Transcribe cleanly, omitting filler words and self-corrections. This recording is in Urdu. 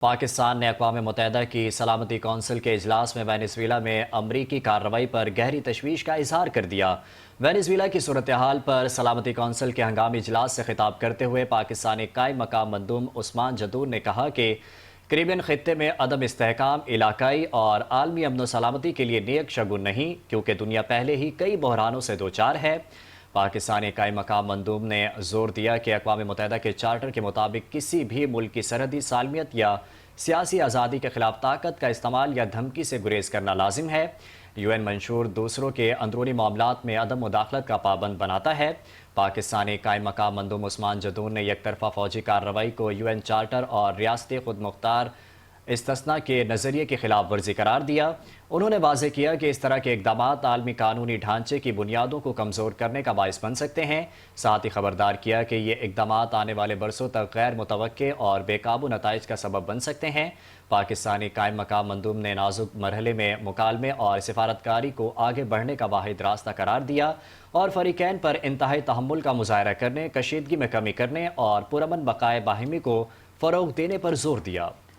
پاکستان نے اقوام متحدہ کی سلامتی کونسل کے اجلاس میں وینزویلا میں امریکی کارروائی پر گہری تشویش کا اظہار کر دیا۔ وینزویلا کی صورتحال پر سلامتی کونسل کے ہنگامی اجلاس سے خطاب کرتے ہوئے پاکستانی قائم مقام مندوب عثمان جدور نے کہا کہ کیریبین خطے میں عدم استحکام علاقائی اور عالمی امن و سلامتی کے لیے نیک شگون نہیں، کیونکہ دنیا پہلے ہی کئی بحرانوں سے دوچار ہے۔ پاکستانی قائم مقام مندوب نے زور دیا کہ اقوام متحدہ کے چارٹر کے مطابق کسی بھی ملک کی سرحدی سالمیت یا سیاسی آزادی کے خلاف طاقت کا استعمال یا دھمکی سے گریز کرنا لازم ہے۔ UN منشور دوسروں کے اندرونی معاملات میں عدم مداخلت کا پابند بناتا ہے۔ پاکستانی قائم مقام مندوب عثمان جدور نے یک طرفہ فوجی کارروائی کو UN چارٹر اور ریاستی خود مختار استثناء کے نظریے کی خلاف ورزی قرار دیا۔ انہوں نے واضح کیا کہ اس طرح کے اقدامات عالمی قانونی ڈھانچے کی بنیادوں کو کمزور کرنے کا باعث بن سکتے ہیں۔ ساتھ ہی خبردار کیا کہ یہ اقدامات آنے والے برسوں تک غیر متوقع اور بے قابو نتائج کا سبب بن سکتے ہیں۔ پاکستانی قائم مقام مندوب نے نازک مرحلے میں مکالمے اور سفارتکاری کو آگے بڑھنے کا واحد راستہ قرار دیا اور فریقین پر انتہائی تحمل کا مظاہرہ کرنے، کشیدگی میں کمی کرنے اور پرامن بقائے باہمی کو فروغ دینے پر زور دیا۔